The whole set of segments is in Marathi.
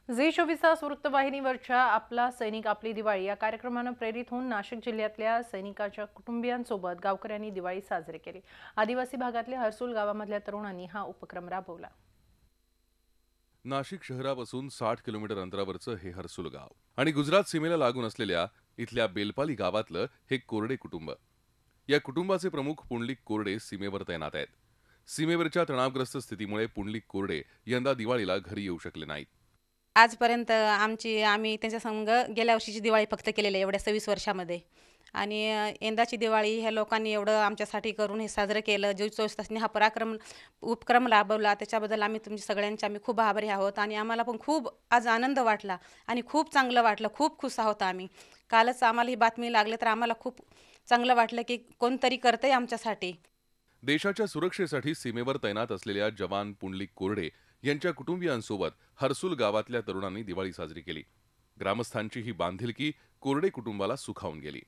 झी 24 तास वृत्तवाहिनीवरच्या आपला सैनिक आपली दिवाळी या कार्यक्रमाने प्रेरित होऊन नाशिक जिल्ह्यातल्या सैनिकाच्या कुटुंबियांसोबत गावकऱ्यांनी दिवाळी साजरी केली। आदिवासी भागातल्या हरसूल गावामधल्या तरुणांनी हा उपक्रम राबवला। नाशिक शहरापासून 60 किलोमीटर अंतरावरचं हे हरसूल गाव आणि गुजरात सीमेला लागून असलेल्या इथल्या बेलपाली गावातलं हे कोरडे कुटुंब। या कुटुंबाचे प्रमुख पुंडलिक कोरडे सीमेवर तैनात आहेत। सीमेवरच्या तणावग्रस्त स्थितीमुळे पुंडलिक कोरडे यंदा दिवाळीला घरी येऊ शकले नाहीत। आजपर्यंत आम्ही त्यांच्या संग गेल्या वर्षीची दिवाळी फक्त केलेली आहे एवढ्या 26 वर्षामध्ये। आणि यंदाची दिवाळी ह्या लोकांनी एवढं आमच्यासाठी करून हे साजरं केलं। जो 24 तासांनी हा उपक्रम राबवला त्याच्याबद्दल आम्ही सगळ्यांचे खूप आभारी आहोत। आणि आम्हाला पण खूप आज आनंद वाटला आणि खूप चांगलं वाटलं, खूप खुश आहोत आम्ही। कालच आम्हाला ही बातमी लागली तर आम्हाला खूप चांगलं वाटलं की कोणतरी करतंय आमच्यासाठी। देशाच्या सुरक्षेसाठी सीमेवर तैनात असलेल्या जवान पुंडलिक कोरडे यांच्या कुटुंबियांसोबत हरसूल गावातल्या तरुणांनी दिवाळी साजरी केली। ग्रामस्थांची ही बांधिलकी कोरडे कुटुंबाला सुखावून गेली।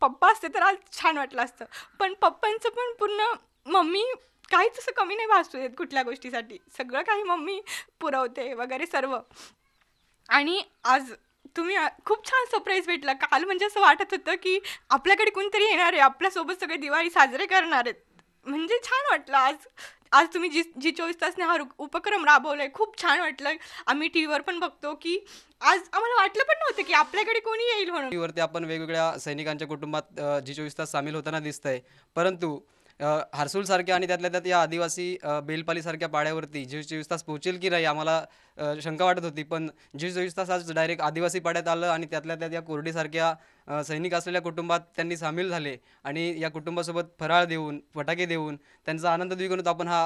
पप्पा असते तर आज छान वाटलं असतं, पण पप्पांचं पण पूर्ण मम्मी काहीच असं कमी नाही भासू देत कुठल्या गोष्टीसाठी। सगळं काही मम्मी पुरवते वगैरे सर्व। आणि आज तुम्ही खूप छान सरप्राईज भेटला। काल म्हणजे असं वाटत होतं की आपल्याकडे कोणतरी येणार आहे, आपल्यासोबत सगळे दिवाळी साजरे करणार आहेत। म्हणजे छान वाटलं आज तुम्ही जी 24 तासने हा उपक्रम राबवलाय, खूप छान वाटलं। आम्ही टीव्हीवर पण बघतो की आज आम्हाला वाटलं पण नव्हतं की आपल्याकडे कोणी येईल म्हणून। टीव्हीवरती आपण वेगवेगळ्या सैनिकांच्या कुटुंबात जी 24 तास सामील होताना दिसतंय, परंतु हरसूल सारख्या आणि त्यातल्या त्यात या आदिवासी बेलपाली सारख्या पाड्यावरती जी 24 तास पोहोचेल की नाही आम्हाला शंका वाटत होती। पण जी 24 तास आज डायरेक्ट आदिवासी पाड्यात आलं आणि त्यातल्या त्यात या कोरडीसारख्या सैनिक असलेल्या कुटुंबात त्यांनी सामील झाले आणि या कुटुंबासोबत फराळ देऊन, फटाके देऊन त्यांचा आनंद द्विगुणित आपण हा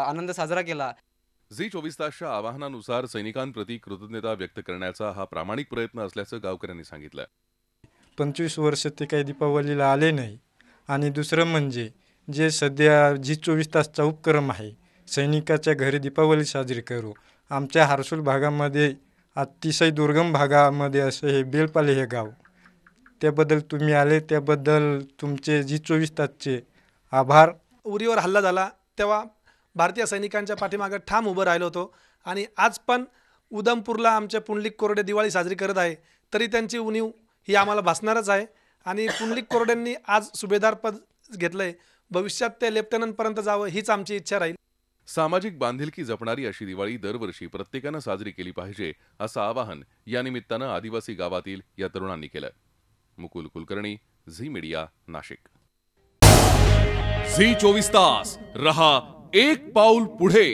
आनंद साजरा केला। झी 24 तासच्या आवाहनानुसार सैनिकांप्रती कृतज्ञता व्यक्त करण्याचा हा प्रामाणिक प्रयत्न असल्याचं गावकऱ्यांनी सांगितलं। 25 वर्ष ते काही दीपावलीला आले नाही। आणि दुसरं म्हणजे जे सध्या झी 24 तासचा उपक्रम आहे, सैनिकाच्या घरी दीपावली साजरी करू। आमच्या हरसूल भागामध्ये अतिशय दुर्गम भागामध्ये असं हे बेलपाली हे गाव, त्याबद्दल तुम्ही आले त्याबद्दल तुमचे झी 24 तासचे आभार। उरीवर हल्ला झाला तेव्हा भारतीय सैनिकांच्या पाठीमागे ठाम उभं राहिलो होतो आणि आज पण उधमपूरला आमच्या पुंडलिक कोरडे दिवाळी साजरी करत आहे, तरी त्यांची उणीव ही आम्हाला भासणारच आहे। आणि पुंडलिक कोरडेंनी आज सुभेदार पद घेतलंय, भविष्यात ते लेफ्टनंटपर्यंत जावं हीच आमची इच्छा राहील। सामाजिक बांधिलकी जपणारी अशी दिवाळी दरवर्षी प्रत्येकानं साजरी केली पाहिजे असं आवाहन या निमित्तानं आदिवासी गावातील या तरुणांनी केलं। मुकुल कुलकर्णी, झी मीडिया, नाशिक। झी 24 तास रहा एक पाऊल पुढे।